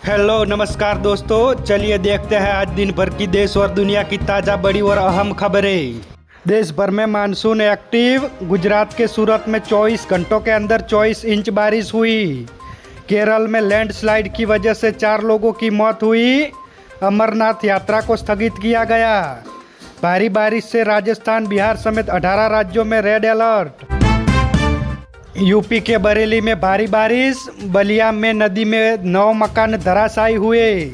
Hello नमस्कार दोस्तों, चलिए देखते हैं आज दिन भर की देश और दुनिया की ताज़ा बड़ी और अहम खबरें। देश भर में मानसून एक्टिव। गुजरात के सूरत में 24 घंटों के अंदर 24 इंच बारिश हुई। केरल में लैंडस्लाइड की वजह से 4 लोगों की मौत हुई। अमरनाथ यात्रा को स्थगित किया गया। भारी बारिश से राजस्थान, बिहार समेत 18 राज्यों में रेड अलर्ट। यूपी के बरेली में भारी बारिश। बलिया में नदी में 9 मकान धराशायी हुए।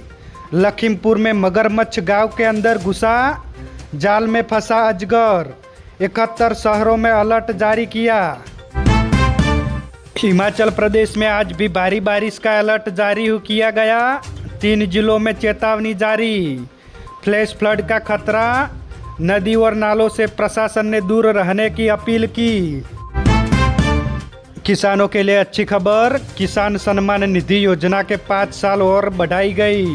लखीमपुर में मगरमच्छ गांव के अंदर घुसा। जाल में फंसा अजगर। 71 शहरों में अलर्ट जारी किया। हिमाचल प्रदेश में आज भी भारी बारिश का अलर्ट जारी किया गया। 3 जिलों में चेतावनी जारी। फ्लैश फ्लड का खतरा। नदी और नालों से प्रशासन ने दूर रहने की अपील की। किसानों के लिए अच्छी खबर। किसान सम्मान निधि योजना के 5 साल और बढ़ाई गई।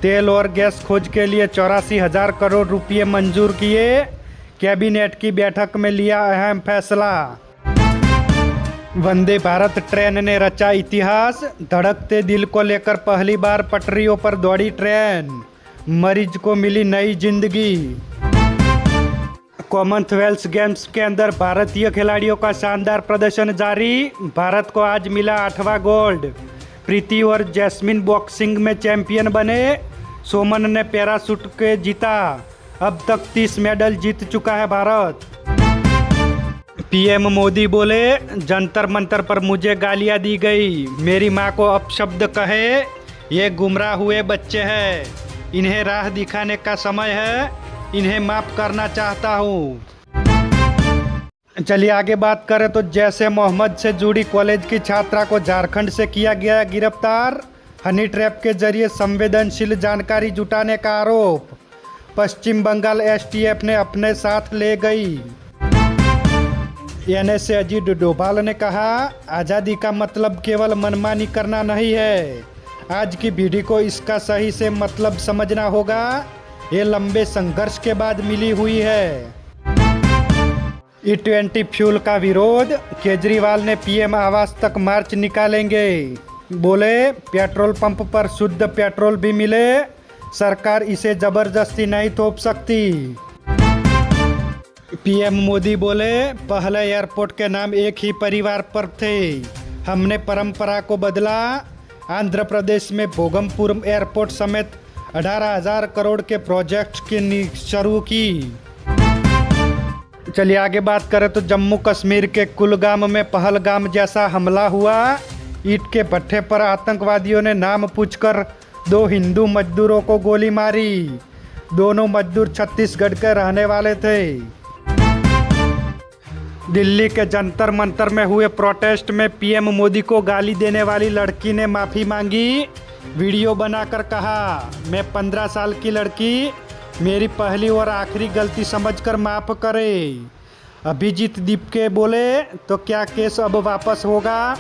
तेल और गैस खोज के लिए 84,000 करोड़ रुपये मंजूर किए। कैबिनेट की बैठक में लिया अहम फैसला। वंदे भारत ट्रेन ने रचा इतिहास। धड़कते दिल को लेकर पहली बार पटरियों पर दौड़ी ट्रेन। मरीज को मिली नई जिंदगी। कॉमनवेल्थ गेम्स के अंदर भारतीय खिलाड़ियों का शानदार प्रदर्शन जारी। भारत को आज मिला 8वां गोल्ड। प्रीति और जैस्मिन बॉक्सिंग में चैंपियन बने। सोमन ने पैराशूट के जीता। अब तक 30 मेडल जीत चुका है भारत। पीएम मोदी बोले, जंतर मंतर पर मुझे गालियां दी गई। मेरी मां को अपशब्द कहे। ये गुमराह हुए बच्चे हैं। इन्हें राह दिखाने का समय है। इन्हें माफ करना चाहता हूँ। चलिए आगे बात करें तो जैश ए मोहम्मद से जुड़ी कॉलेज की छात्रा को झारखंड से किया गया गिरफ्तार। हनी ट्रैप के जरिए संवेदनशील जानकारी जुटाने का आरोप। पश्चिम बंगाल एसटीएफ ने अपने साथ ले गई। एनएसए अजीत डोभाल ने कहा, आज़ादी का मतलब केवल मनमानी करना नहीं है। आज की पीढ़ी को इसका सही से मतलब समझना होगा। ये लंबे संघर्ष के बाद मिली हुई है। E20 फ्यूल का विरोध। केजरीवाल ने पीएम आवास तक मार्च निकालेंगे। बोले, पेट्रोल पंप पर शुद्ध पेट्रोल भी मिले। सरकार इसे जबरदस्ती नहीं थोप सकती। पीएम मोदी बोले, पहले एयरपोर्ट के नाम एक ही परिवार पर थे। हमने परंपरा को बदला। आंध्र प्रदेश में भोगमपुर एयरपोर्ट समेत 18,000 करोड़ के प्रोजेक्ट की शुरू की। चलिए आगे बात करें तो जम्मू कश्मीर के कुलगाम में पहलगाम जैसा हमला हुआ। ईंट के भट्ठे पर आतंकवादियों ने नाम पूछकर 2 हिंदू मजदूरों को गोली मारी। दोनों मजदूर छत्तीसगढ़ के रहने वाले थे। दिल्ली के जंतर मंतर में हुए प्रोटेस्ट में पीएम मोदी को गाली देने वाली लड़की ने माफ़ी मांगी। वीडियो बनाकर कहा, मैं 15 साल की लड़की, मेरी पहली और आखिरी गलती समझकर माफ़ करें। अभिजीत दीपके बोले, तो क्या केस अब वापस होगा?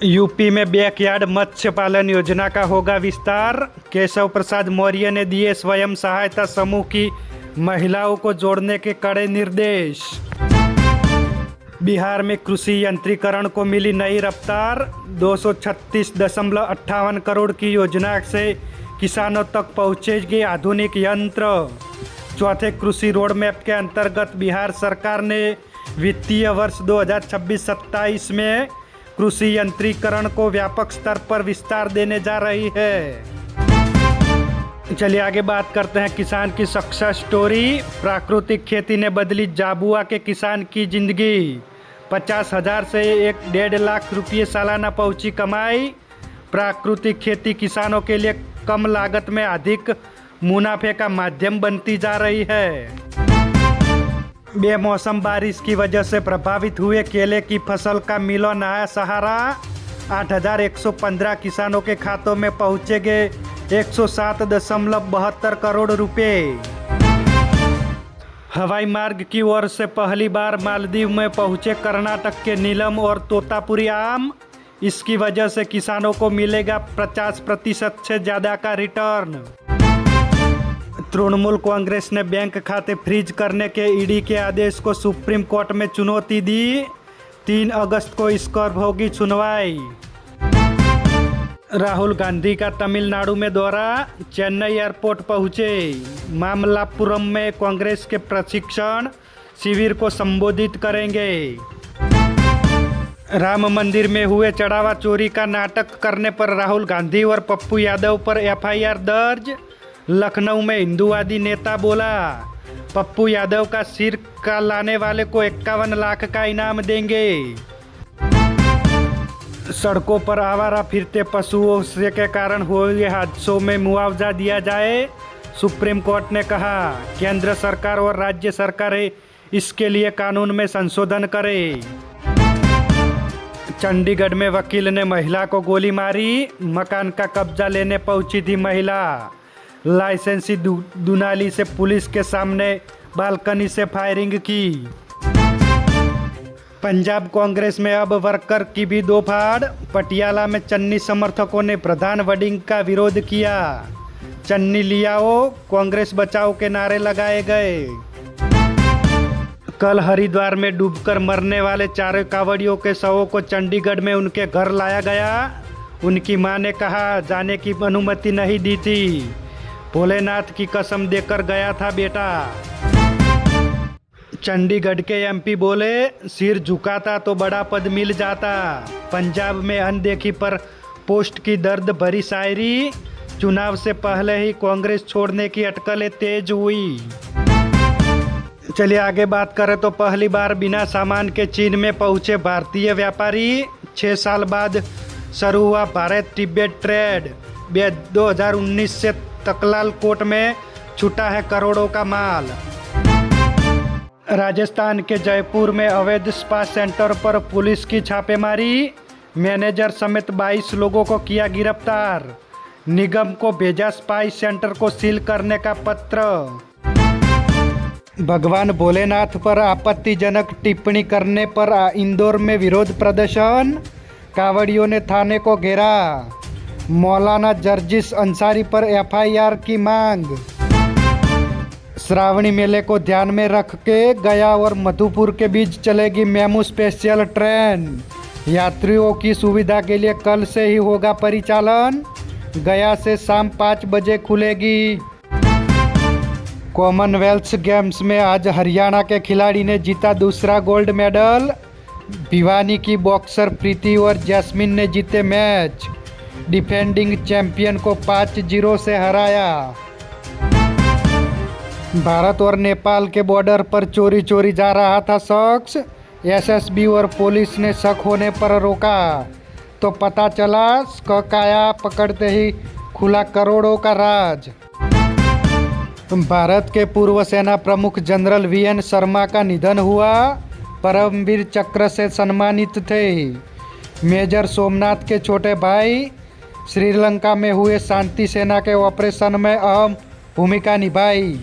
यूपी में बैकयार्ड मत्स्य पालन योजना का होगा विस्तार। केशव प्रसाद मौर्य ने दिए स्वयं सहायता समूह की महिलाओं को जोड़ने के कड़े निर्देश। बिहार में कृषि यंत्रीकरण को मिली नई रफ्तार। 236.58 करोड़ की योजना से किसानों तक पहुँचेगी आधुनिक यंत्र। चौथे कृषि रोड मैप के अंतर्गत बिहार सरकार ने वित्तीय वर्ष 2026-27 में कृषि यंत्रीकरण को व्यापक स्तर पर विस्तार देने जा रही है। चलिए आगे बात करते हैं किसान की सक्सेस स्टोरी। प्राकृतिक खेती ने बदली झाबुआ के किसान की जिंदगी। 50,000 से 1.5 लाख रुपये सालाना पहुंची कमाई। प्राकृतिक खेती किसानों के लिए कम लागत में अधिक मुनाफे का माध्यम बनती जा रही है। बेमौसम बारिश की वजह से प्रभावित हुए केले की फसल का मिला नया सहारा। 8,115 किसानों के खातों में पहुंचेंगे 107.72 करोड़ रुपए। हवाई मार्ग की ओर से पहली बार मालदीव में पहुंचे कर्नाटक के नीलम और तोतापुरी आम। इसकी वजह से किसानों को मिलेगा 50% से ज़्यादा का रिटर्न। तृणमूल कांग्रेस ने बैंक खाते फ्रीज करने के ईडी के आदेश को सुप्रीम कोर्ट में चुनौती दी। 3 अगस्त को इस पर होगी सुनवाई। राहुल गांधी का तमिलनाडु में दौरा, चेन्नई एयरपोर्ट पहुंचे। मामल्लापुरम में कांग्रेस के प्रशिक्षण शिविर को संबोधित करेंगे। राम मंदिर में हुए चढ़ावा चोरी का नाटक करने पर राहुल गांधी और पप्पू यादव पर एफआईआर दर्ज। लखनऊ में हिंदूवादी नेता बोला, पप्पू यादव का सिर का लाने वाले को 51 लाख का इनाम देंगे। सड़कों पर आवारा फिरते पशुओं से के कारण हुए हादसों में मुआवजा दिया जाए। सुप्रीम कोर्ट ने कहा, केंद्र सरकार और राज्य सरकारें इसके लिए कानून में संशोधन करें। चंडीगढ़ में वकील ने महिला को गोली मारी। मकान का कब्जा लेने पहुंची थी महिला। लाइसेंसी दुनाली से पुलिस के सामने बालकनी से फायरिंग की। पंजाब कांग्रेस में अब वर्कर की भी दो फाड़। पटियाला में चन्नी समर्थकों ने प्रधान वडिंग का विरोध किया। चन्नी लियाओ, कांग्रेस बचाओ के नारे लगाए गए। कल हरिद्वार में डूबकर मरने वाले 4 कांवड़ियों के शवों को चंडीगढ़ में उनके घर लाया गया। उनकी मां ने कहा, जाने की अनुमति नहीं दी थी, भोलेनाथ की कसम देकर गया था बेटा। चंडीगढ़ के एमपी बोले, सिर झुकाता तो बड़ा पद मिल जाता। पंजाब में अनदेखी पर पोस्ट की दर्द भरी शायरी। चुनाव से पहले ही कांग्रेस छोड़ने की अटकलें तेज हुई। चलिए आगे बात करें तो पहली बार बिना सामान के चीन में पहुंचे भारतीय व्यापारी। 6 साल बाद शुरू हुआ भारत तिब्बत ट्रेड। 2019 से तकलाल कोट में छूटा है करोड़ों का माल। राजस्थान के जयपुर में अवैध स्पा सेंटर पर पुलिस की छापेमारी। मैनेजर समेत 22 लोगों को किया गिरफ्तार। निगम को भेजा स्पाई सेंटर को सील करने का पत्र। भगवान भोलेनाथ पर आपत्तिजनक टिप्पणी करने पर इंदौर में विरोध प्रदर्शन। कांवड़ियों ने थाने को घेरा। मौलाना जर्जिस अंसारी पर एफआईआर की मांग। श्रावणी मेले को ध्यान में रख के गया और मधुपुर के बीच चलेगी मेमू स्पेशल ट्रेन। यात्रियों की सुविधा के लिए कल से ही होगा परिचालन। गया से शाम 5 बजे खुलेगी। कॉमनवेल्थ गेम्स में आज हरियाणा के खिलाड़ी ने जीता दूसरा गोल्ड मेडल। भिवानी की बॉक्सर प्रीति और जैस्मिन ने जीते मैच। डिफेंडिंग चैंपियन को 5-0 से हराया। भारत और नेपाल के बॉर्डर पर चोरी जा रहा था शख्स। एसएसबी और पुलिस ने शक होने पर रोका तो पता चला काया पकड़ते ही खुला करोड़ों का राज। भारत के पूर्व सेना प्रमुख जनरल वीएन शर्मा का निधन हुआ। परमवीर चक्र से सम्मानित थे। मेजर सोमनाथ के छोटे भाई श्रीलंका में हुए शांति सेना के ऑपरेशन में अहम भूमिका निभाई।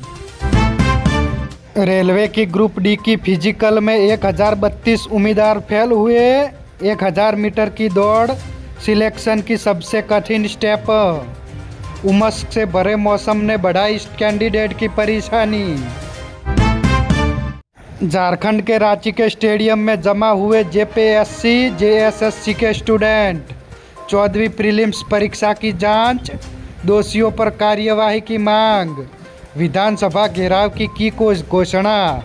रेलवे की ग्रुप डी की फिजिकल में 1032 उम्मीदवार फेल हुए। 1000 मीटर की दौड़ सिलेक्शन की सबसे कठिन स्टेप। उमस से भरे मौसम ने बढ़ाई कैंडिडेट की परेशानी। झारखंड के रांची के स्टेडियम में जमा हुए जेपीएससी जेएसएससी के स्टूडेंट। 14वीं प्रीलिम्स परीक्षा की जांच। दोषियों पर कार्यवाही की मांग। विधानसभा घेराव की घोषणा।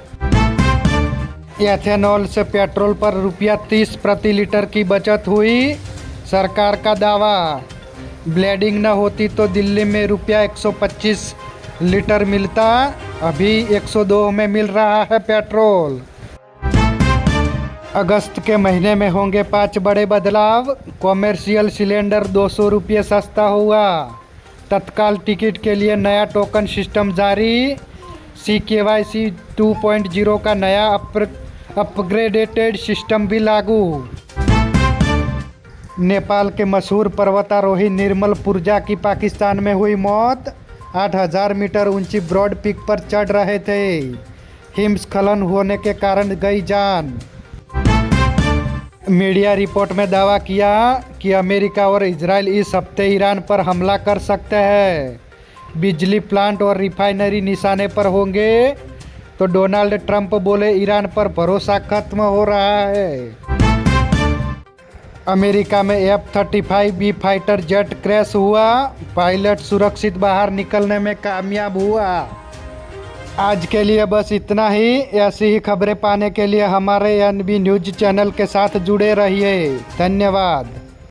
एथेनॉल से पेट्रोल पर ₹30 प्रति लीटर की बचत हुई। सरकार का दावा। ब्लेडिंग न होती तो दिल्ली में ₹125 लीटर मिलता, अभी 102 में मिल रहा है पेट्रोल। अगस्त के महीने में होंगे 5 बड़े बदलाव। कॉमर्शियल सिलेंडर ₹200 सस्ता हुआ। तत्काल टिकट के लिए नया टोकन सिस्टम जारी। CKYC 2.0 का नया अपग्रेडेटेड सिस्टम भी लागू। नेपाल के मशहूर पर्वतारोही निर्मल पुरजा की पाकिस्तान में हुई मौत। 8000 मीटर ऊंची ब्रॉड पीक पर चढ़ रहे थे। हिमस्खलन होने के कारण गई जान। मीडिया रिपोर्ट में दावा किया कि अमेरिका और इजराइल इस हफ्ते ईरान पर हमला कर सकते हैं। बिजली प्लांट और रिफाइनरी निशाने पर होंगे तो डोनाल्ड ट्रंप बोले ईरान पर भरोसा खत्म हो रहा है। अमेरिका में F-35B फाइटर जेट क्रैश हुआ, पायलट सुरक्षित बाहर निकलने में कामयाब हुआ। आज के लिए बस इतना ही। ऐसी ही खबरें पाने के लिए हमारे NB न्यूज चैनल के साथ जुड़े रहिए। धन्यवाद।